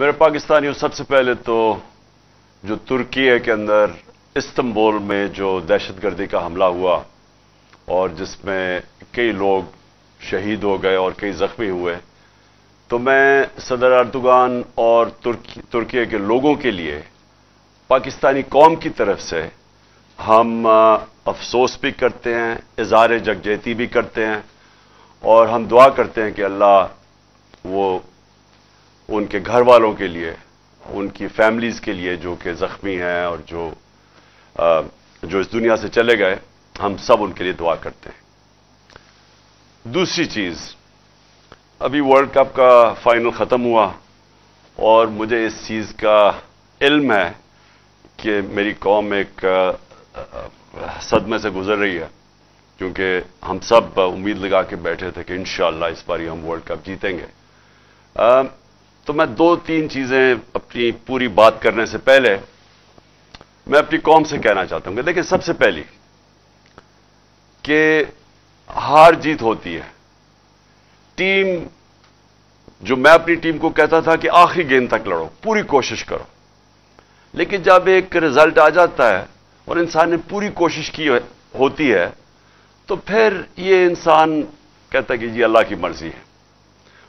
میرے پاکستانیوں، سب سے پہلے تو جو ترکی کے اندر استنبول میں جو دہشت گردی کا حملہ ہوا اور جس میں کئی لوگ شہید ہو گئے اور کئی زخمی ہوئے، تو میں صدر اردوغان اور ترکی کے لوگوں کے لیے پاکستانی قوم کی طرف سے ہم افسوس بھی کرتے ہیں، اظہار یکجہتی بھی کرتے ہیں، اور ہم دعا کرتے ہیں کہ اللہ وہ ان کے گھر والوں کے لیے، ان کی فیملیز کے لیے جو کہ زخمی ہیں اور جو اس دنیا سے چلے گئے، ہم سب ان کے لیے دعا کرتے ہیں۔ دوسری چیز، ابھی ورلڈ کپ کا فائنل ختم ہوا اور مجھے اس چیز کا علم ہے کہ میری قوم ایک صدمے سے گزر رہی ہے، کیونکہ ہم سب امید لگا کے بیٹھے تھے کہ انشاءاللہ اس بار ہم ورلڈ کپ جیتیں گے۔ تو میں دو تین چیزیں اپنی پوری بات کرنے سے پہلے میں اپنی قوم سے کہنا چاہتا ہوں کہ دیکھیں، سب سے پہلی کہ ہار جیت ہوتی ہے۔ ٹیم، جو میں اپنی ٹیم کو کہتا تھا کہ آخری گیند تک لڑو، پوری کوشش کرو، لیکن جب ایک رزلٹ آ جاتا ہے اور انسان نے پوری کوشش کی ہوتی ہے تو پھر یہ انسان کہتا ہے کہ جی اللہ کی مرضی ہے۔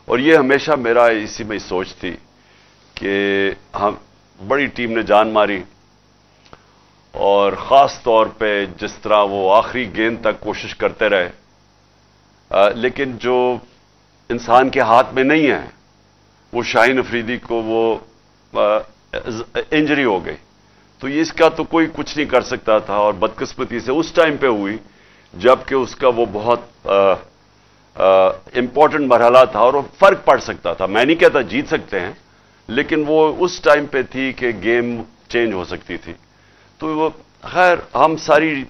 اور یہ ہمیشہ میرا اسی میں سوچ تھی کہ ہم بڑی ٹیم نے جان ماری، اور خاص طور پہ جس طرح وہ آخری گیند تک کوشش کرتے رہے، لیکن جو انسان کے ہاتھ میں نہیں ہے، وہ شاہین افریدی کو وہ انجری ہو گئی، تو اس کا تو کوئی کچھ نہیں کر سکتا تھا، اور بدقسمتی سے اس ٹائم پہ ہوئی جبکہ اس کا وہ بہت امپورٹنٹ مرحلہ تھا اور وہ فرق پڑ سکتا تھا۔ میں نہیں کہتا جیت سکتے ہیں، لیکن وہ اس ٹائم پہ تھی کہ گیم چینج ہو سکتی تھی۔ تو وہ خیر، ہم ساری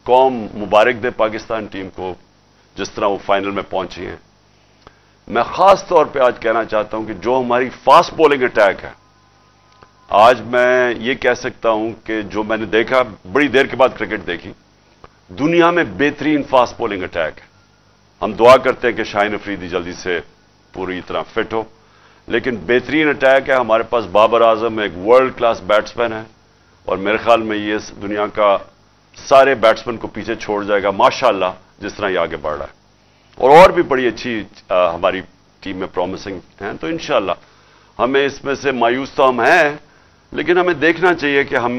قوم مبارک دے پاکستان ٹیم کو جس طرح وہ فائنل میں پہنچی ہیں۔ میں خاص طور پہ آج کہنا چاہتا ہوں کہ جو ہماری فاسٹ بولنگ اٹیک ہے، آج میں یہ کہہ سکتا ہوں کہ جو میں نے دیکھا، بڑی دیر کے بعد کرکٹ دیکھی، دنیا میں بہترین فاسٹ بولنگ اٹیک ہے۔ ہم دعا کرتے ہیں کہ شاہین افریدی جلدی سے پوری طرح فٹ ہو، لیکن بہترین اٹیک ہے۔ ہمارے پاس بابر اعظم ایک ورلڈ کلاس بیٹسمین ہے، اور میرے خیال میں یہ دنیا کا سارے بیٹسمین کو پیچھے چھوڑ جائے گا ماشاءاللہ، جس طرح یہ آگے بڑھ رہا ہے، اور بھی بڑی اچھی ہماری ٹیم میں پرومسنگ ہیں۔ تو انشاءاللہ ہمیں اس میں سے مایوس تو ہم ہیں، لیکن ہمیں دیکھنا چاہیے کہ ہم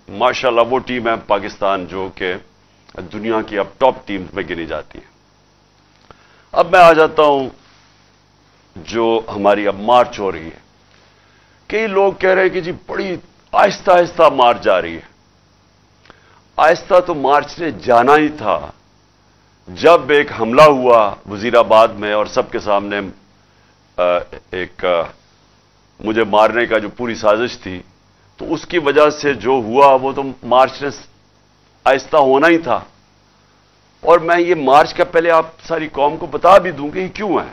ماشاءاللہ وہ ٹیم ہے پاکستان جو کہ دنیا کی اب ٹاپ ٹیم میں گنی جاتی ہے۔ اب میں آ جاتا ہوں جو ہماری اب مارچ ہو رہی ہے۔ کئی لوگ کہہ رہے ہیں کہ جی بڑی آہستہ آہستہ مارچ جا رہی ہے۔ آہستہ تو مارچ نے جانا ہی تھا۔ جب ایک حملہ ہوا وزیر آباد میں اور سب کے سامنے ایک مجھے مارنے کا جو پوری سازش تھی، تو اس کی وجہ سے جو ہوا وہ تو مارچ نے آہستہ ہونا ہی تھا۔ اور میں یہ مارچ کا پہلے آپ ساری قوم کو بتا بھی دوں کہ یہ کیوں ہے،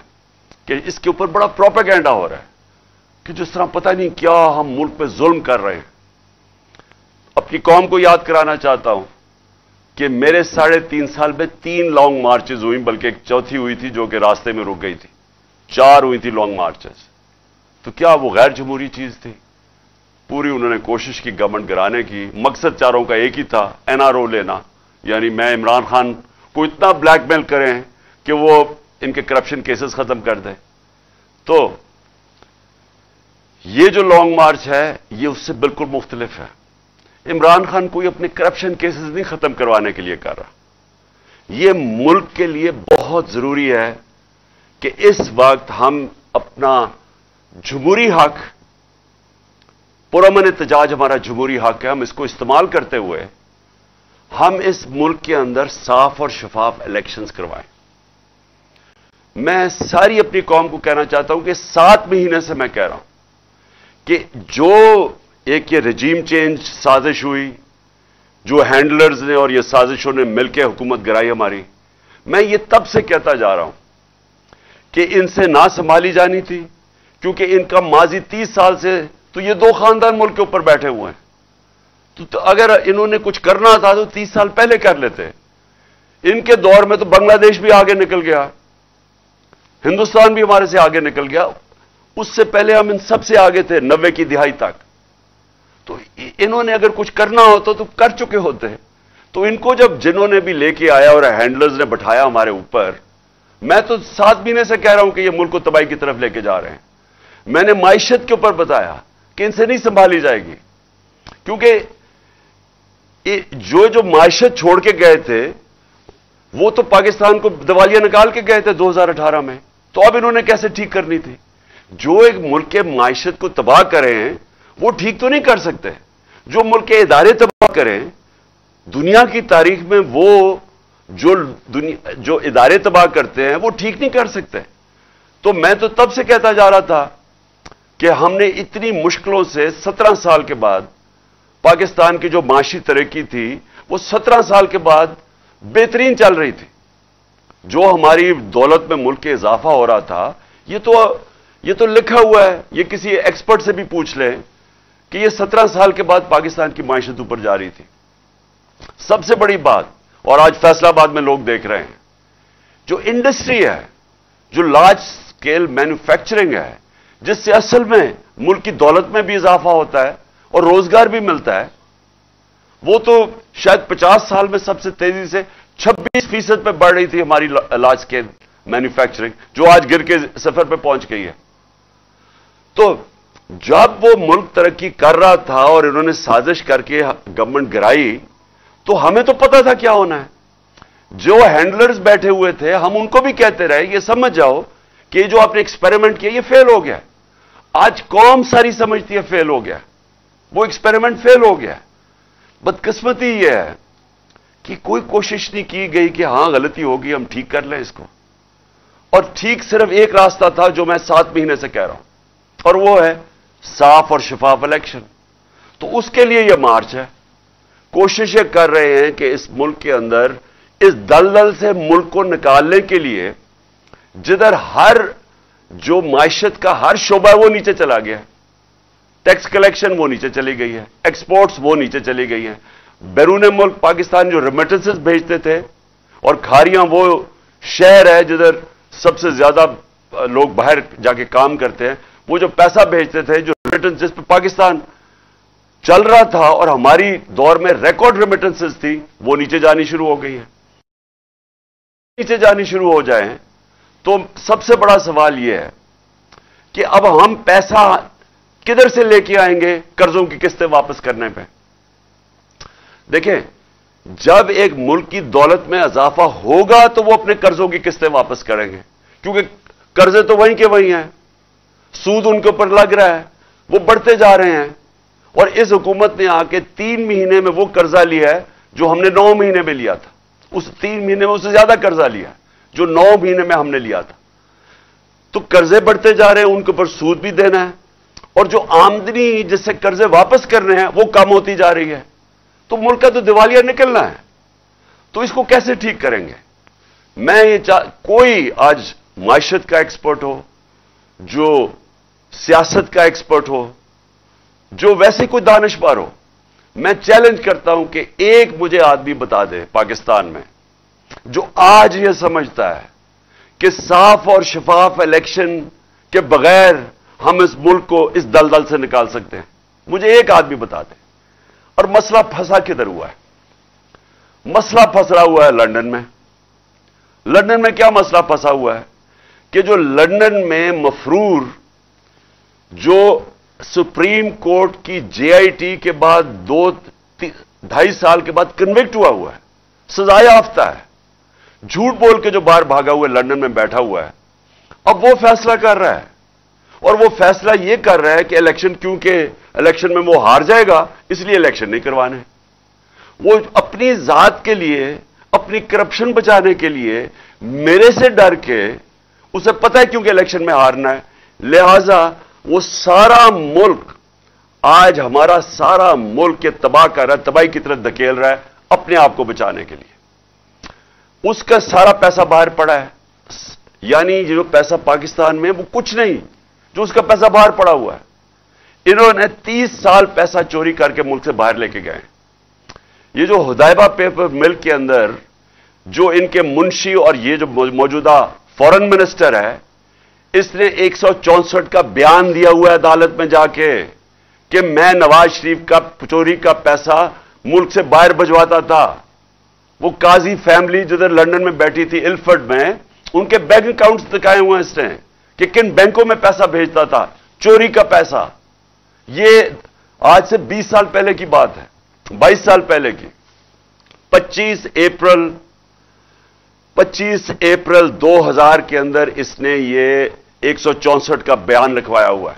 کہ اس کے اوپر بڑا پروپیگنڈا ہو رہا ہے کہ جس طرح پتہ نہیں کیا ہم ملک پہ ظلم کر رہے ہیں۔ اپنی قوم کو یاد کرانا چاہتا ہوں کہ میرے 3.5 سال میں 3 لانگ مارچز ہوئی، بلکہ ایک چوتھی ہوئی تھی جو کہ راستے میں رک گئی تھی۔ 4 ہوئی تھی لانگ مارچز۔ تو کیا وہ غیر جمہوری چیز تھی؟ پوری انہوں نے کوشش کی گورنمنٹ گرانے کی۔ مقصد چاروں کا ایک ہی تھا، NRO لینا، یعنی میں عمران خان کو اتنا بلیک میل کریں کہ وہ ان کے کرپشن کیسز ختم کر دیں۔ تو یہ جو لانگ مارچ ہے یہ اس سے بالکل مختلف ہے۔ عمران خان کوئی اپنے کرپشن کیسز نہیں ختم کروانے کے لیے کر رہا۔ یہ ملک کے لیے بہت ضروری ہے کہ اس وقت ہم اپنا جمہوری حق، پرامن احتجاج ہمارا جمہوری حق ہے، ہم اس کو استعمال کرتے ہوئے ہم اس ملک کے اندر صاف اور شفاف الیکشنز کروائیں۔ میں ساری اپنی قوم کو کہنا چاہتا ہوں کہ 7 مہینے سے میں کہہ رہا ہوں کہ جو ایک یہ رجیم چینج سازش ہوئی، جو ہینڈلرز نے اور یہ سازشوں نے مل کے حکومت گرائی ہماری، میں یہ تب سے کہتا جا رہا ہوں کہ ان سے نہ سنبھالی جانی تھی، کیونکہ ان کا ماضی 30 سال سے تو یہ 2 خاندان ملک کے اوپر بیٹھے ہوئے ہیں۔ تو اگر انہوں نے کچھ کرنا تھا تو 30 سال پہلے کر لیتے۔ ان کے دور میں تو بنگلہ دیش بھی آگے نکل گیا، ہندوستان بھی ہمارے سے آگے نکل گیا۔ उससे पहले हम इन सबसे आगे थे 90 की दिहाई तक। तो इन्होंने अगर कुछ करना होता तो कर चुके होते। तो इनको जब जिन्होंने भी लेके आया और हैंडलर्स ने बैठाया हमारे ऊपर, मैं तो 7 महीने से कह रहा हूं कि ये मुल्क को तबाही की तरफ लेके जा रहे हैं। मैंने माइशत के ऊपर बताया कि इनसे नहीं संभाली जाएगी, क्योंकि जो माइशत छोड़ के गए थे वो तो पाकिस्तान को दिवालिया निकाल के गए थे 2018 में। तो अब इन्होंने कैसे ठीक करनी थी? जो एक मुल्क के माइशत को तबाह करें वो ठीक तो नहीं कर सकते। जो मुल्क के इदारे तबाह करें, दुनिया की तारीख में वो जो इदारे तबाह करते हैं वो ठीक नहीं कर सकते। तो मैं तो तब से कहता जा रहा था कि हमने इतनी मुश्किलों से 17 साल के बाद पाकिस्तान की जो माशी तरक्की थी वो 17 साल के बाद बेहतरीन चल रही थी। जो हमारी दौलत में मुल्क के इजाफा हो रहा था, ये तो लिखा हुआ है, ये किसी एक्सपर्ट से भी पूछ लें कि ये 17 साल के बाद पाकिस्तान की माशियत ऊपर जा रही थी। सबसे बड़ी बात, और आज फैसलाबाद में लोग देख रहे हैं, जो इंडस्ट्री है, जो लार्ज स्केल मैन्युफैक्चरिंग है, जिससे असल में मुल्क की दौलत में भी इजाफा होता है और रोजगार भी मिलता है, वो तो शायद 50 साल में सबसे तेजी से 26% पे बढ़ रही थी हमारी लार्ज स्केल मैन्युफैक्चरिंग, जो आज गिर के सफर पे पहुंच गई है। तो जब वो मुल्क तरक्की कर रहा था और इन्होंने साजिश करके गवर्नमेंट गिराई, तो हमें तो पता था क्या होना है। जो हैंडलर्स बैठे हुए थे, हम उनको भी कहते रहे, ये समझ जाओ कि जो आपने एक्सपेरिमेंट किया ये फेल हो गया। आज कौम सारी समझती है फेल हो गया, वो एक्सपेरिमेंट फेल हो गया। बदकिस्मती ये है कि कोई कोशिश नहीं की गई कि हां गलती होगी, हम ठीक कर लें इसको। और ठीक सिर्फ एक रास्ता था जो मैं 7 महीने से कह रहा हूं, और वो है साफ और शफाफ इलेक्शन। तो उसके लिए यह मार्च है। कोशिशें कर रहे हैं कि इस मुल्क के अंदर इस दलदल से मुल्क को निकालने के लिए, जिधर हर जो मायशत का हर शोबा है वो नीचे चला गया, टैक्स कलेक्शन वो नीचे चली गई है, एक्सपोर्ट्स वो नीचे चली गई है, बैरून मुल्क पाकिस्तान जो रेमिटेंसेस भेजते थे, और खारियां वो शहर है जिधर सबसे ज्यादा लोग बाहर जाके काम करते हैं, वो जो पैसा भेजते थे, जो रेमिटेंस जिस पे पाकिस्तान चल रहा था और हमारी दौर में रिकॉर्ड रेमिटेंसेस थी, वो नीचे जानी शुरू हो गई है। नीचे जानी शुरू हो जाए तो सबसे बड़ा सवाल यह है कि अब हम पैसा किधर से लेके आएंगे कर्जों की किस्तें वापस करने पे। देखें, जब एक मुल्क की दौलत में इजाफा होगा तो वो अपने कर्जों की किस्तें वापस करेंगे, क्योंकि कर्जे तो वहीं के वहीं हैं, सूद उनके ऊपर लग रहा है, वो बढ़ते जा रहे हैं। और इस हुकूमत ने आके 3 महीने में वो कर्जा लिया है जो हमने 9 महीने में लिया था। उस 3 महीने में उससे ज्यादा कर्जा लिया जो 9 महीने में हमने लिया था। तो कर्जे बढ़ते जा रहे हैं, उनके ऊपर सूद भी देना है, और जो आमदनी जिससे कर्जे वापस करने हैं वो कम होती जा रही है। तो मुल्क का तो दिवालिया निकलना है। तो इसको कैसे ठीक करेंगे? मैं ये कोई आज मायशत का एक्सपर्ट हो, जो सियासत का एक्सपर्ट हो, जो वैसे कोई दानिशवर हो, मैं चैलेंज करता हूं कि एक मुझे आदमी बता दे पाकिस्तान में जो आज यह समझता है कि साफ और शफाफ इलेक्शन के बगैर हम इस मुल्क को इस दलदल से निकाल सकते हैं। मुझे एक आदमी बता दे। और मसला फंसा किधर हुआ है? मसला फंसा हुआ है लंदन में। लंदन में क्या मसला फंसा हुआ है कि जो लंदन में मफरूर जो सुप्रीम कोर्ट की जेआईटी के बाद 2-2.5 साल के बाद कन्विक्ट हुआ है, सजा याफ्ता है, झूठ बोल के जो बाहर भागा हुआ है, लंदन में बैठा हुआ है, अब वो फैसला कर रहा है। और वो फैसला ये कर रहा है कि इलेक्शन, क्योंकि इलेक्शन में वो हार जाएगा इसलिए इलेक्शन नहीं करवाने। वो अपनी जात के लिए, अपनी करप्शन बचाने के लिए, मेरे से डर के, उसे पता है क्योंकि इलेक्शन में हारना है, लिहाजा वो सारा मुल्क, आज हमारा सारा मुल्क के तबाह कर रहा है, तबाही की तरफ धकेल रहा है अपने आप को बचाने के लिए। उसका सारा पैसा बाहर पड़ा है। यानी जो पैसा पाकिस्तान में वो कुछ नहीं, जो उसका पैसा बाहर पड़ा हुआ है। इन्होंने 30 साल पैसा चोरी करके मुल्क से बाहर लेके गए। ये जो हुदैबा पेपर मिल के अंदर जो इनके मुंशी और ये जो मौजूदा फॉरेन मिनिस्टर है, इसने 164 का बयान दिया हुआ है अदालत में जाके कि मैं नवाज शरीफ का चोरी का पैसा मुल्क से बाहर भिजवाता था। वो काजी फैमिली जिधर लंदन में बैठी थी इल्फर्ड में, उनके बैंक अकाउंट्स दिखाए हुए हैं इसने कि किन बैंकों में पैसा भेजता था, चोरी का पैसा। ये आज से 20 साल पहले की बात है, 22 साल पहले की। 25 अप्रैल 2000 के अंदर इसने ये 164 का बयान लिखवाया हुआ है।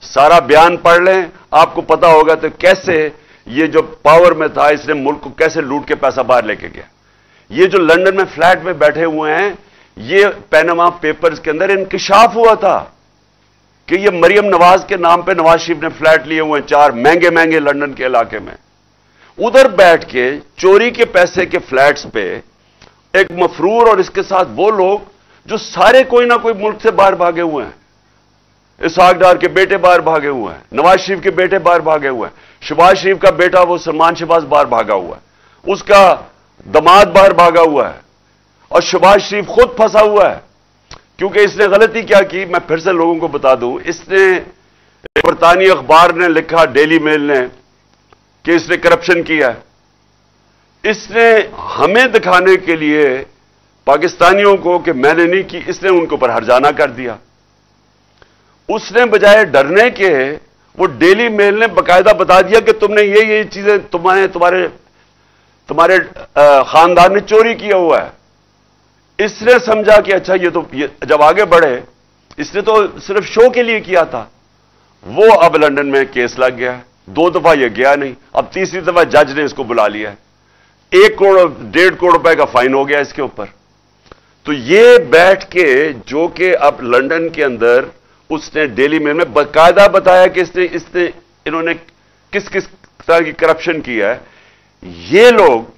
सारा बयान पढ़ लें, आपको पता होगा तो कैसे ये जो पावर में था इसने मुल्क को कैसे लूट के पैसा बाहर लेके गया। ये जो लंदन में फ्लैट में बैठे हुए हैं, ये पैनामा पेपर्स के अंदर इंकिशाफ हुआ था कि ये मरियम नवाज के नाम पे नवाज शरीफ ने फ्लैट लिए हुए हैं 4 महंगे महंगे लंदन के इलाके में। उधर बैठ के चोरी के पैसे के फ्लैट्स पे एक मफरूर और इसके साथ वो लोग जो सारे कोई ना कोई मुल्क से बाहर भागे हुए हैं। इसहाक डार के बेटे बाहर भागे हुए हैं, नवाज शरीफ के बेटे बाहर भागे हुए हैं, शहबाज शरीफ का बेटा वो सलमान शहबाज बाहर भागा हुआ है, उसका दामाद बाहर भागा हुआ है, और शहबाज शरीफ खुद फंसा हुआ है। क्योंकि इसने गलती क्या की, मैं फिर से लोगों को बता दूं, इसने बरतानी अखबार ने लिखा, डेली मेल ने, कि इसने करप्शन किया है। इसने हमें दिखाने के लिए पाकिस्तानियों को कि मैंने नहीं की, इसने उनको पर हर्जाना कर दिया। उसने बजाय डरने के, वो डेली मेल ने बकायदा बता दिया कि तुमने ये चीजें तुम्हारे खानदान ने चोरी किया हुआ है। इसने समझा कि अच्छा ये जब आगे बढ़े, इसने तो सिर्फ शो के लिए किया था। वो अब लंदन में केस लग गया है, 2 दफा ये गया नहीं, अब तीसरी दफा जज ने इसको बुला लिया है। 1 करोड़ 1.5 करोड़ रुपए का फाइन हो गया इसके ऊपर। तो ये बैठ के, जो कि अब लंदन के अंदर उसने डेली मेल में बाकायदा बताया कि इन्होंने किस किस तरह की करप्शन किया है। ये लोग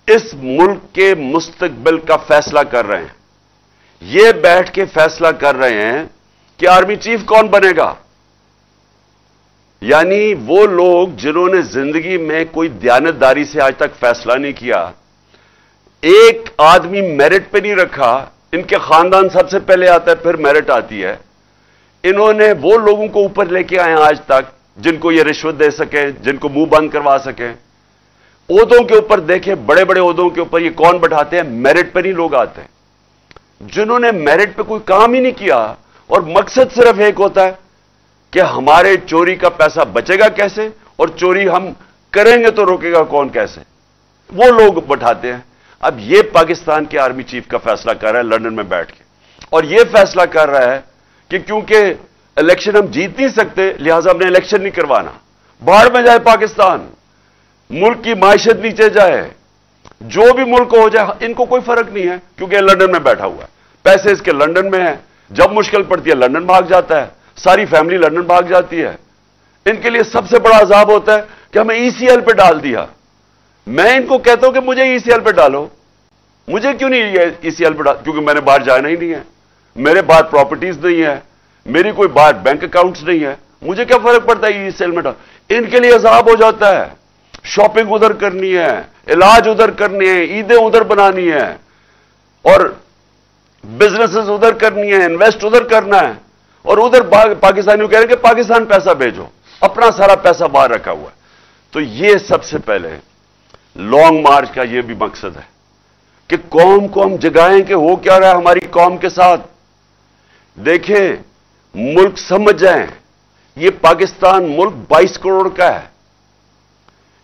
इस मुल्क के मुस्तकबिल का फैसला कर रहे हैं। ये बैठ के फैसला कर रहे हैं कि आर्मी चीफ कौन बनेगा। यानी वो लोग जिन्होंने जिंदगी में कोई दयानतदारी से आज तक फैसला नहीं किया, एक आदमी मेरिट पे नहीं रखा, इनके खानदान सबसे पहले आता है, फिर मेरिट आती है। इन्होंने वो लोगों को ऊपर लेके आए आज तक जिनको ये रिश्वत दे सके, जिनको मुंह बंद करवा सके। ओहदों के ऊपर देखे, बड़े बड़े ओहदों के ऊपर ये कौन बैठाते हैं, मेरिट पर नहीं लोग आते हैं, जिन्होंने मेरिट पे कोई काम ही नहीं किया और मकसद सिर्फ एक होता है कि हमारे चोरी का पैसा बचेगा कैसे और चोरी हम करेंगे तो रोकेगा कौन कैसे, वो लोग बैठाते हैं। अब ये पाकिस्तान के आर्मी चीफ का फैसला कर रहा है लंदन में बैठ के, और ये फैसला कर रहा है कि क्योंकि इलेक्शन हम जीत नहीं सकते, लिहाजा हमने इलेक्शन नहीं करवाना। बाहर में जाए पाकिस्तान, मुल्क की माइशत नीचे जाए, जो भी मुल्क हो जाए, इनको कोई फर्क नहीं है, क्योंकि लंदन में बैठा हुआ है, पैसे इसके लंदन में है। जब मुश्किल पड़ती है लंदन भाग जाता है, सारी फैमिली लंदन भाग जाती है। इनके लिए सबसे बड़ा अजाब होता है कि हमें ईसीएल पे डाल दिया। मैं इनको कहता हूं कि मुझे ईसीएल पे डालो। मुझे क्यों नहीं ईसीएल पे डाल, क्योंकि मैंने बाहर जाना ही नहीं है, मेरे बाहर प्रॉपर्टीज नहीं है, मेरी कोई बाहर बैंक अकाउंट्स नहीं है, मुझे क्या फर्क पड़ता है ईसीएल में डाल। इनके लिए अजाब हो जाता है, शॉपिंग उधर करनी है, इलाज उधर करने हैं, ईदें उधर बनानी है, और बिजनेसेस उधर करनी है, इन्वेस्ट उधर करना है, और उधर पाकिस्तानियों कह रहे हैं कि पाकिस्तान पैसा भेजो, अपना सारा पैसा बाहर रखा हुआ है। तो ये सबसे पहले लॉन्ग मार्च का ये भी मकसद है कि कौम को हम जगाएं कि हो क्या रहा है हमारी कौम के साथ। देखें, मुल्क समझ जाएं, ये पाकिस्तान मुल्क 22 करोड़ का है,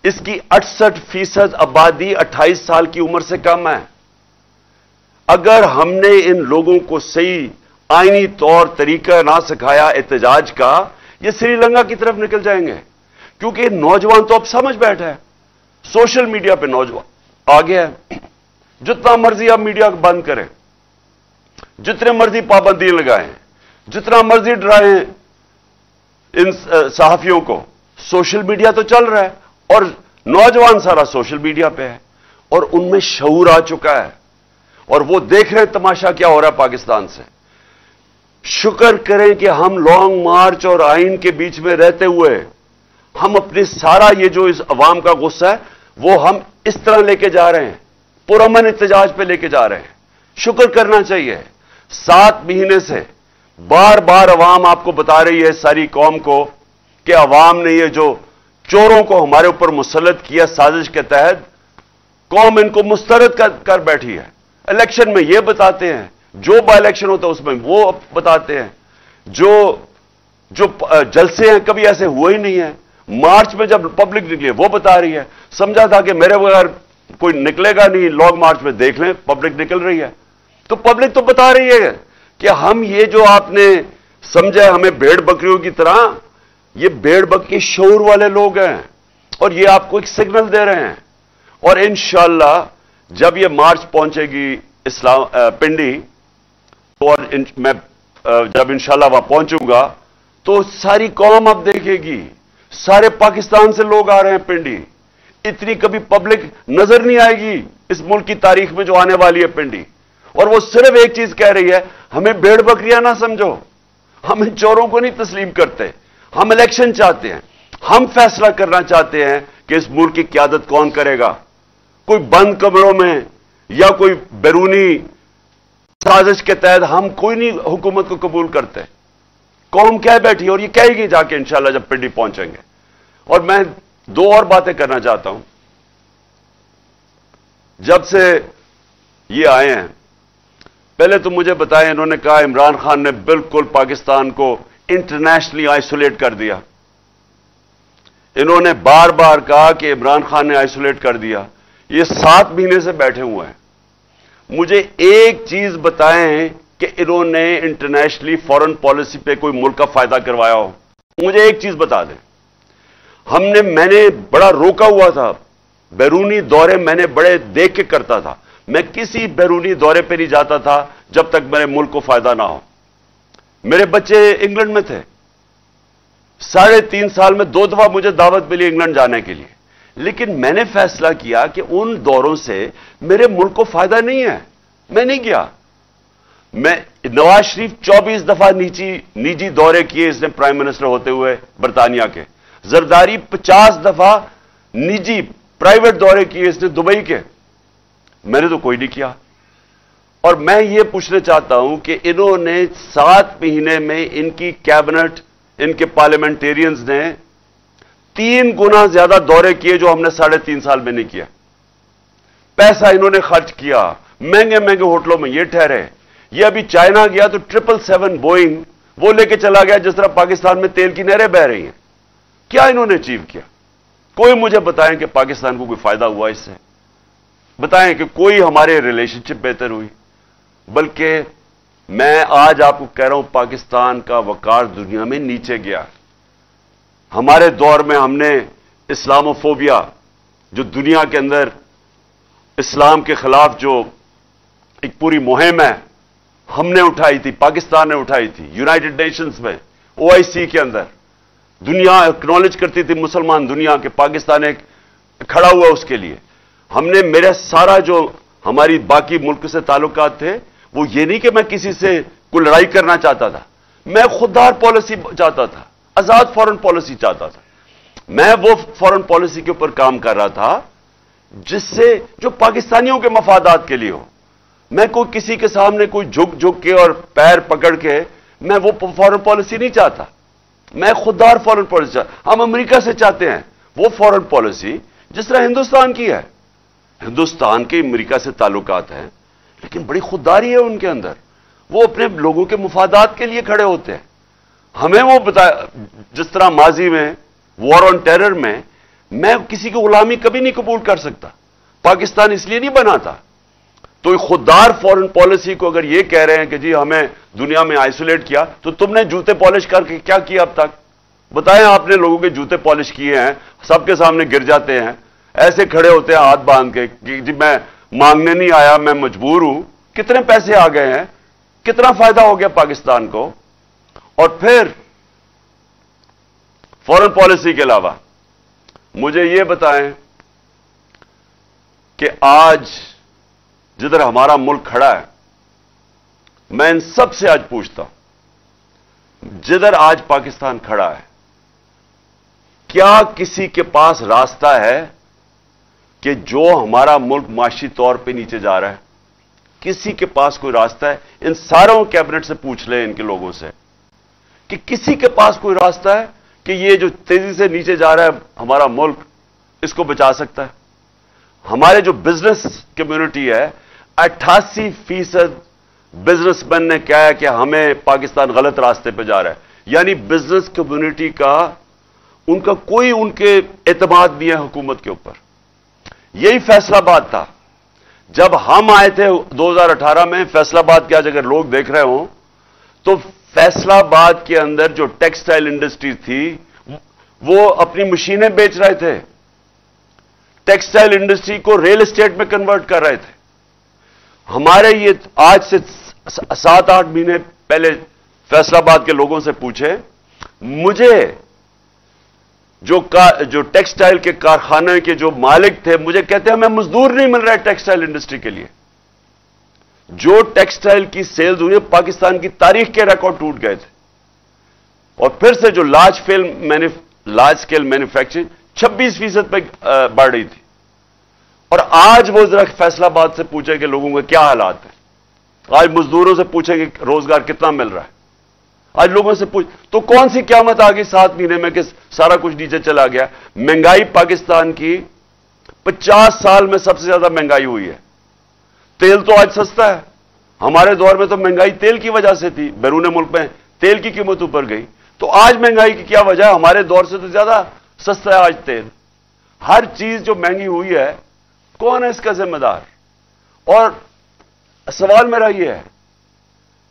इसकी 68% आबादी 28 साल की उम्र से कम है। अगर हमने इन लोगों को सही आईनी तौर तरीका ना सिखाया एहतजाज का, ये श्रीलंका की तरफ निकल जाएंगे। क्योंकि नौजवान तो अब समझ बैठा है, सोशल मीडिया पे नौजवान आ गया है। जितना मर्जी आप मीडिया को बंद करें, जितने मर्जी पाबंदियां लगाएं, जितना मर्जी डराएं इन सहाफियों को, सोशल मीडिया तो चल रहा है और नौजवान सारा सोशल मीडिया पे है और उनमें शऊर आ चुका है और वो देख रहे हैं तमाशा क्या हो रहा है पाकिस्तान से। शुक्र करें कि हम लॉन्ग मार्च और आइन के बीच में रहते हुए हम अपने सारा ये जो इस अवाम का गुस्सा है वो हम इस तरह लेके जा रहे हैं, पुरअमन एहतजाज पे लेके जा रहे हैं। शुक्र करना चाहिए। 7 महीने से बार बार अवाम आपको बता रही है, सारी कौम को, कि अवाम ने ये जो चोरों को हमारे ऊपर मुसल्लत किया साजिश के तहत, कौम इनको मुस्तरद कर बैठी है। इलेक्शन में ये बताते हैं, जो बाई इलेक्शन होता है उसमें वो बताते हैं, जो जलसे हैं कभी ऐसे हुए ही नहीं है। मार्च में जब पब्लिक निकली वो बता रही है, समझा था कि मेरे बगैर कोई निकलेगा नहीं, लॉन्ग मार्च में देख लें पब्लिक निकल रही है। तो पब्लिक तो बता रही है कि हम ये जो आपने समझा हमें भेड़ बकरियों की तरह, ये भेड़ बकरी शऊर वाले लोग हैं और ये आपको एक सिग्नल दे रहे हैं। और इंशाअल्लाह जब ये मार्च पहुंचेगी इस्लाम पिंडी, और मैं जब इंशाअल्लाह वहां पहुंचूंगा तो सारी कौम अब देखेगी, सारे पाकिस्तान से लोग आ रहे हैं पिंडी। इतनी कभी पब्लिक नजर नहीं आएगी इस मुल्क की तारीख में जो आने वाली है पिंडी। और वो सिर्फ एक चीज कह रही है, हमें भेड़ बकरियां ना समझो, हम इन चोरों को नहीं तस्लीम करते, हम इलेक्शन चाहते हैं, हम फैसला करना चाहते हैं कि इस मुल्क की क्यादत कौन करेगा। कोई बंद कमरों में या कोई बैरूनी साजिश के तहत हम कोई नहीं हुकूमत को कबूल करते। कौम कह बैठी और ये कहेगी जाके इंशाअल्लाह जब पिंडी पहुंचेंगे। और मैं दो और बातें करना चाहता हूं। जब से ये आए हैं, पहले तो मुझे बताएं, इन्होंने कहा इमरान खान ने बिल्कुल पाकिस्तान को इंटरनेशनली आइसोलेट कर दिया। इन्होंने बार बार कहा कि इमरान खान ने आइसोलेट कर दिया। ये 7 महीने से बैठे हुए हैं। मुझे एक चीज बताएं कि इन्होंने इंटरनेशनली फॉरेन पॉलिसी पे कोई मुल्क का फायदा करवाया हो। मुझे एक चीज बता दें। मैंने बड़ा रोका हुआ था, बैरूनी दौरे मैंने बड़े देख के करता था। मैं किसी बैरूनी दौरे पे नहीं जाता था जब तक मेरे मुल्क को फायदा ना हो। मेरे बच्चे इंग्लैंड में थे, 3.5 साल में 2 दफा मुझे दावत मिली इंग्लैंड जाने के लिए, लेकिन मैंने फैसला किया कि उन दौरों से मेरे मुल्क को फायदा नहीं है, मैं नहीं गया। नवाज शरीफ 24 दफा निजी दौरे किए इसने प्राइम मिनिस्टर होते हुए बरतानिया के। जरदारी 50 दफा निजी प्राइवेट दौरे किए इसने दुबई के, मैंने तो कोई नहीं किया। और मैं ये पूछना चाहता हूं कि इन्होंने 7 महीने में इनकी कैबिनेट, इनके पार्लियामेंटेरियंस ने 3 गुना ज्यादा दौरे किए जो हमने 3.5 साल में नहीं किया। पैसा इन्होंने खर्च किया, महंगे महंगे होटलों में ये ठहरे। ये अभी चाइना गया तो 777 बोइंग वो लेके चला गया, जिस तरह पाकिस्तान में तेल की नहरें बह रही हैं। क्या इन्होंने अचीव किया? कोई मुझे बताएं कि पाकिस्तान को कोई फायदा हुआ इससे? बताएं कि कोई हमारे रिलेशनशिप बेहतर हुई? बल्कि मैं आज आपको कह रहा हूं, पाकिस्तान का वकार दुनिया में नीचे गया। हमारे दौर में हमने इस्लामोफोबिया, जो दुनिया के अंदर इस्लाम के खिलाफ जो एक पूरी मुहिम है, हमने उठाई थी, पाकिस्तान ने उठाई थी। यूनाइटेड नेशंस में, OIC के अंदर दुनिया एक्नॉलेज करती थी, मुसलमान दुनिया के, पाकिस्तान एक खड़ा हुआ उसके लिए। हमने, मेरा सारा जो हमारी बाकी मुल्क से ताल्लुकात थे, वो ये नहीं कि मैं किसी से कोई लड़ाई करना चाहता था, मैं खुददार पॉलिसी चाहता था, आजाद फॉरेन पॉलिसी चाहता था। मैं वो फॉरेन पॉलिसी के ऊपर काम कर रहा था जिससे जो पाकिस्तानियों के मफादात के लिए हो। मैं कोई किसी के सामने कोई झुक के और पैर पकड़ के मैं वो फॉरेन पॉलिसी नहीं चाहता। मैं खुददार फॉरेन पॉलिसी चाहता। हम अमेरिका से चाहते हैं वो फॉरेन पॉलिसी जिस तरह हिंदुस्तान की है। हिंदुस्तान के अमेरिका से ताल्लुकात हैं, लेकिन बड़ी खुददारी है उनके अंदर। वो अपने लोगों के मुफादात के लिए खड़े होते हैं। हमें वो बता, जिस तरह माजी में वॉर ऑन टेरर में मैं किसी की गुलामी कभी नहीं कबूल कर सकता। पाकिस्तान इसलिए नहीं बना था। तो खुददार फॉरेन पॉलिसी को अगर ये कह रहे हैं कि जी हमें दुनिया में आइसोलेट किया, तो तुमने जूते पॉलिश करके क्या किया अब तक? बताएं, आपने लोगों के जूते पॉलिश किए हैं, सबके सामने गिर जाते हैं, ऐसे खड़े होते हैं हाथ बांध के कि जी मैं मांगने नहीं आया, मैं मजबूर हूं। कितने पैसे आ गए हैं, कितना फायदा हो गया पाकिस्तान को। और फिर फॉरेन पॉलिसी के अलावा मुझे यह बताएं कि आज जिधर हमारा मुल्क खड़ा है, मैं इन सब से आज पूछता हूं, जिधर आज पाकिस्तान खड़ा है, क्या किसी के पास रास्ता है कि जो हमारा मुल्क माशी तौर पे नीचे जा रहा है, किसी के पास कोई रास्ता है? इन सारों कैबिनेट से पूछ लें, इनके लोगों से, कि किसी के पास कोई रास्ता है कि ये जो तेजी से नीचे जा रहा है हमारा मुल्क, इसको बचा सकता है? हमारे जो बिजनेस कम्युनिटी है, 88% बिजनेसमैन ने कहा है कि हमें पाकिस्तान गलत रास्ते पे जा रहा है। यानी बिजनेस कम्युनिटी का, उनका कोई उनके एतमाद नहीं है हुकूमत के ऊपर। यही फैसलाबाद था जब हम आए थे 2018 में। फैसलाबाद के आज अगर लोग देख रहे हो तो फैसलाबाद के अंदर जो टेक्सटाइल इंडस्ट्री थी वो अपनी मशीनें बेच रहे थे, टेक्सटाइल इंडस्ट्री को रियल एस्टेट में कन्वर्ट कर रहे थे। हमारे ये आज से 7-8 महीने पहले फैसलाबाद के लोगों से पूछे, मुझे जो टेक्सटाइल के कारखाने के जो मालिक थे, मुझे कहते हैं हमें मजदूर नहीं मिल रहा है टेक्सटाइल इंडस्ट्री के लिए। जो टेक्सटाइल की सेल्स हुई, पाकिस्तान की तारीख के रिकॉर्ड टूट गए थे। और फिर से जो लार्ज स्केल मैन्युफैक्चरिंग 26% पे बढ़ रही थी। और आज वो जरा फैसलाबाद से पूछेंगे लोगों के क्या हालात है, आज मजदूरों से पूछेंगे रोजगार कितना मिल रहा है, आज लोगों से पूछ, तो कौन सी क़यामत आ गई 7 महीने में कि सारा कुछ नीचे चला गया? महंगाई पाकिस्तान की 50 साल में सबसे ज्यादा महंगाई हुई है। तेल तो आज सस्ता है, हमारे दौर में तो महंगाई तेल की वजह से थी, बैरून मुल्क में तेल की कीमत ऊपर गई। तो आज महंगाई की क्या वजह है? हमारे दौर से तो ज्यादा सस्ता है आज तेल। हर चीज जो महंगी हुई है, कौन है इसका जिम्मेदार? और सवाल मेरा यह है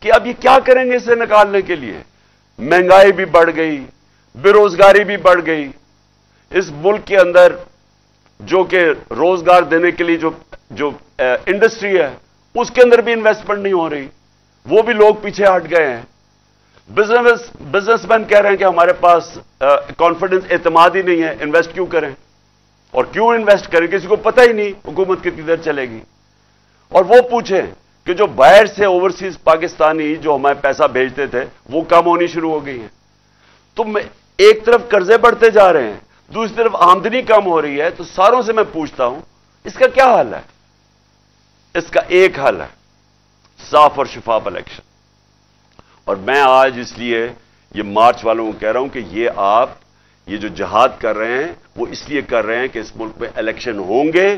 कि अब ये क्या करेंगे इसे निकालने के लिए? महंगाई भी बढ़ गई, बेरोजगारी भी बढ़ गई। इस मुल्क के अंदर जो कि रोजगार देने के लिए जो इंडस्ट्री है, उसके अंदर भी इन्वेस्टमेंट नहीं हो रही, वो भी लोग पीछे हट गए हैं। बिजनेसमैन कह रहे हैं कि हमारे पास कॉन्फिडेंस, एतमाद ही नहीं है, इन्वेस्ट क्यों करें? और क्यों इन्वेस्ट करें? किसी को पता ही नहीं हुकूमत कितनी देर चलेगी। और वो पूछें कि जो बाहर से ओवरसीज पाकिस्तानी जो हमारे पैसा भेजते थे, वो कम होनी शुरू हो गई है। तो एक तरफ कर्जे बढ़ते जा रहे हैं, दूसरी तरफ आमदनी कम हो रही है। तो सारों से मैं पूछता हूं, इसका क्या हल है? इसका एक हल है, साफ और शफाफ इलेक्शन। और मैं आज इसलिए ये मार्च वालों को कह रहा हूं कि ये जो जहाद कर रहे हैं, वो इसलिए कर रहे हैं कि इस मुल्क में इलेक्शन होंगे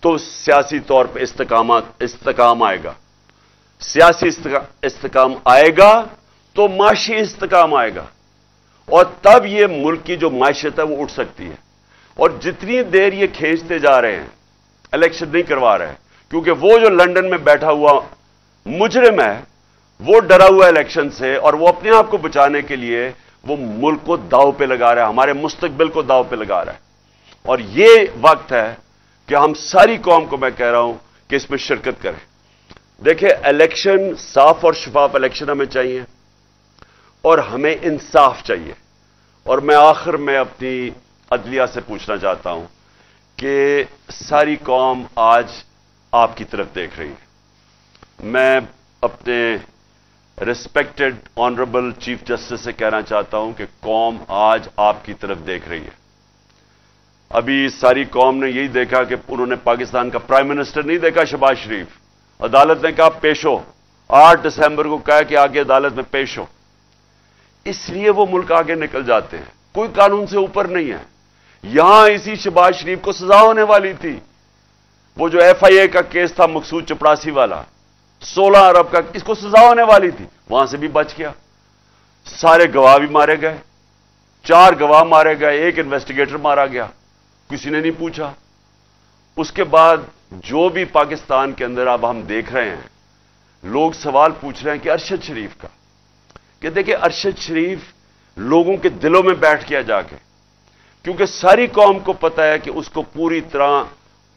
तो सियासी तौर पर इस्तेकाम आएगा, सियासी इस्तेकाम आएगा तो माशी इस्तेकाम आएगा, और तब ये मुल्क की जो माशियत है वो उठ सकती है। और जितनी देर ये खींचते जा रहे हैं, इलेक्शन नहीं करवा रहे हैं, क्योंकि वो जो लंदन में बैठा हुआ मुजरिम है, वो डरा हुआ इलेक्शन से, और वो अपने आप को बचाने के लिए वो मुल्क को दांव पे लगा रहा है, हमारे मुस्तकबिल को दांव पे लगा रहा है। और ये वक्त है कि हम सारी कौम को, मैं कह रहा हूं कि इसमें शिरकत करें। देखिए, इलेक्शन, साफ और शफाफ इलेक्शन हमें चाहिए, और हमें इंसाफ चाहिए। और मैं आखिर में अपनी अदलिया से पूछना चाहता हूं कि सारी कौम आज आपकी तरफ देख रही है। मैं अपने रिस्पेक्टेड ऑनरेबल चीफ जस्टिस से कहना चाहता हूं कि कौम आज आपकी तरफ देख रही है। अभी सारी कौम ने यही देखा कि उन्होंने पाकिस्तान का प्राइम मिनिस्टर नहीं देखा, शहबाज शरीफ। अदालत ने कहा पेश हो, 8 दिसंबर को कहा कि आगे अदालत में पेश हो, इसलिए वो मुल्क आगे निकल जाते हैं। कोई कानून से ऊपर नहीं है। यहां इसी शहबाज शरीफ को सजा होने वाली थी। वो जो FIA का केस था, मकसूद चपड़ासी वाला, 16 अरब का, इसको सजा होने वाली थी, वहां से भी बच गया। सारे गवाह भी मारे गए, 4 गवाह मारे गए, 1 इन्वेस्टिगेटर मारा गया, किसी ने नहीं पूछा। उसके बाद जो भी पाकिस्तान के अंदर अब हम देख रहे हैं, लोग सवाल पूछ रहे हैं कि अरशद शरीफ का, कि देखिए अरशद शरीफ लोगों के दिलों में बैठ गया जाके, क्योंकि सारी कौम को पता है कि उसको पूरी तरह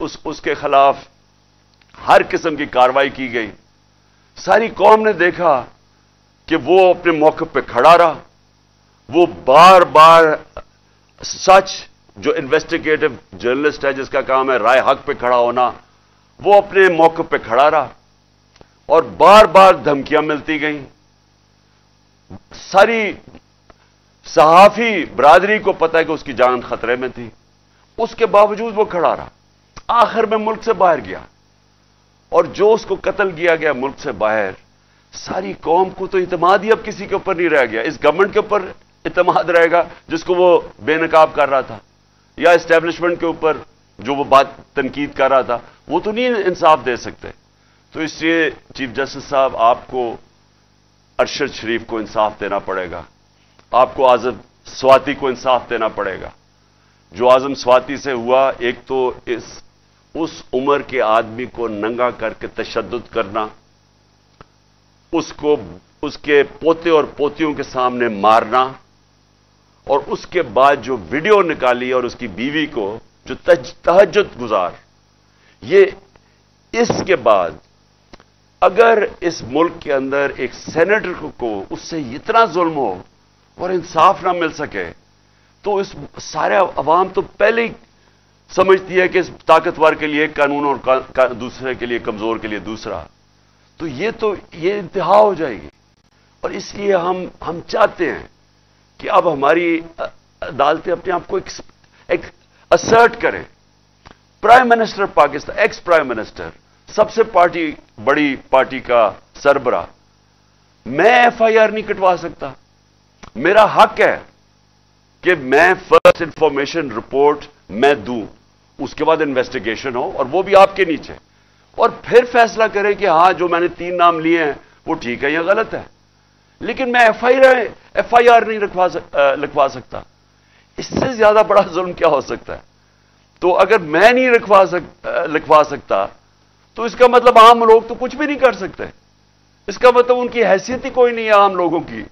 उसके खिलाफ हर किस्म की कार्रवाई की गई। सारी कौम ने देखा कि वो अपने मौक़िफ़ पे खड़ा रहा, वो बार बार सच, जो इन्वेस्टिगेटिव जर्नलिस्ट है जिसका काम है राय हक पे खड़ा होना, वो अपने मौक़िफ़ पे खड़ा रहा, और बार बार धमकियां मिलती गईं। सारी सहाफ़ी बरादरी को पता है कि उसकी जान खतरे में थी, उसके बावजूद वो खड़ा रहा। आखिर में मुल्क से बाहर गया, اور جو اس کو قتل کیا گیا ملک سے باہر، ساری قوم کو تو اعتماد ہی اب کسی کے اوپر نہیں رہ گیا. اس گورنمنٹ کے اوپر اعتماد رہے گا جس کو وہ بے نقاب کر رہا تھا، یا اسٹیبلشمنٹ کے اوپر جو وہ بات تنقید کر رہا تھا، وہ تو نہیں انصاف دے سکتے. تو اس لیے چیف جسٹس صاحب آپ کو ارشد شریف کو انصاف دینا پڑے گا، آپ کو اعظم سواتی کو انصاف دینا پڑے گا. جو اعظم سواتی سے ہوا، ایک تو اس عمر کے آدمی کو ننگا کر کے تشدد کرنا، اس کو اس کے پوتے اور پوتیوں کے سامنے مارنا، اور اس کے بعد جو ویڈیو نکالی اور اس کی بیوی کو جو تہجد گزار، یہ اس کے بعد اگر اس ملک کے اندر ایک سینیٹر کو اس سے اتنا ظلم ہو اور انصاف نہ مل سکے، تو اس سارے عوام تو پہلے ہی سمجھتی ہے کہ اس طاقتور کے لیے ایک قانون اور دوسرے کے لیے کمزور کے لیے دوسرا. تو یہ انتہا ہو جائے گی. اور اس لیے ہم چاہتے ہیں کہ اب ہماری عدالتیں اپنے آپ کو ایک اسرٹ کریں. Prime minister Pakistan, ex prime minister, سب سے بڑی پارٹی کا سربراہ، میں ایف آئی آر نہیں کٹوا سکتا. میرا حق ہے کہ میں فرسٹ انفارمیشن رپورٹ میں دوں، اس کے بعد انویسٹیگیشن ہو، اور وہ بھی آپ کے نیچے، اور پھر فیصلہ کریں کہ ہاں جو میں نے 3 نام لیے ہیں وہ ٹھیک ہے یا غلط ہے. لیکن میں ایف آئی آر نہیں لکھوا سکتا. اس سے زیادہ بڑا ظلم کیا ہو سکتا ہے؟ تو اگر میں نہیں لکھوا سکتا تو اس کا مطلب عام لوگ تو کچھ بھی نہیں کر سکتے. اس کا مطلب ان کی حیثیت ہی کوئی نہیں ہے عام لوگوں کی.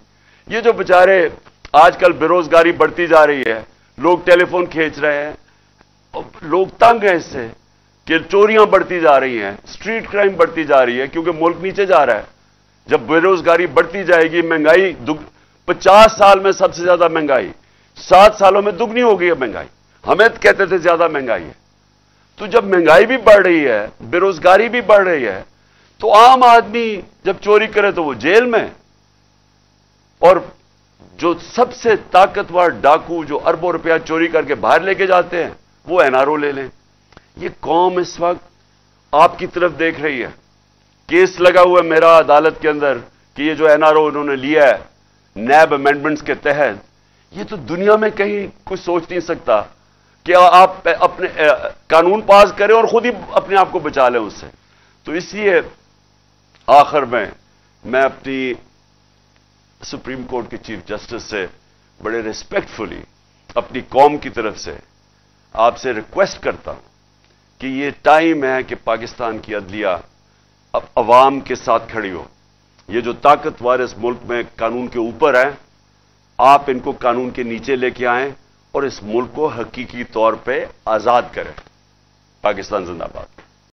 یہ جو بیچارے آج کل بے روزگاری بڑھتی جا رہی ہے، لوگ ٹیلی فون کھینچ رہے ہیں، لوگ تنگ ہیں اس سے کہ چوریاں بڑھتی جا رہی ہیں، اسٹریٹ کرائم بڑھتی جا رہی ہے، کیونکہ ملک نیچے جا رہا ہے. جب بے روزگاری بڑھتی جائے گی، مہنگائی 50 سال میں سب سے زیادہ مہنگائی، 7 سالوں میں دگنی ہو گئی ہے مہنگائی. ہمیں کہتے تھے زیادہ مہنگائی ہے. تو جب مہنگائی بھی بڑھ رہی ہے، بے روزگاری بھی بڑھ رہی ہے، تو عام آدمی جب چوری کرے تو وہ جیل میں، اور جو سب سے طاقتور ڈاکو جو اربوں روپیہ چوری کر کے باہر لے کے جاتے ہیں وہ این آر او لے لیں. یہ قوم اس وقت آپ کی طرف دیکھ رہی ہے. کیس لگا ہوا ہے میرا عدالت کے اندر کہ یہ جو این آر او انہوں نے لیا ہے نیب امینڈمنٹس کے تحت، یہ تو دنیا میں کہیں کوئی سوچ نہیں سکتا کہ آپ اپنے قانون پاس کریں اور خود ہی اپنے آپ کو بچا لیں اس سے. تو اس لیے آخر میں اپنی سپریم کورٹ کے چیف جسٹس سے بڑے ریسپیکٹفلی اپنی قوم کی طرف سے آپ سے ریکویسٹ کرتا ہوں کہ یہ ٹائم ہے کہ پاکستان کی عدلیہ اب عوام کے ساتھ کھڑی ہو. یہ جو طاقتور اس ملک میں قانون کے اوپر ہیں، آپ ان کو قانون کے نیچے لے کے آئیں اور اس ملک کو حقیقی طور پہ آزاد کریں. پاکستان زندہ باد.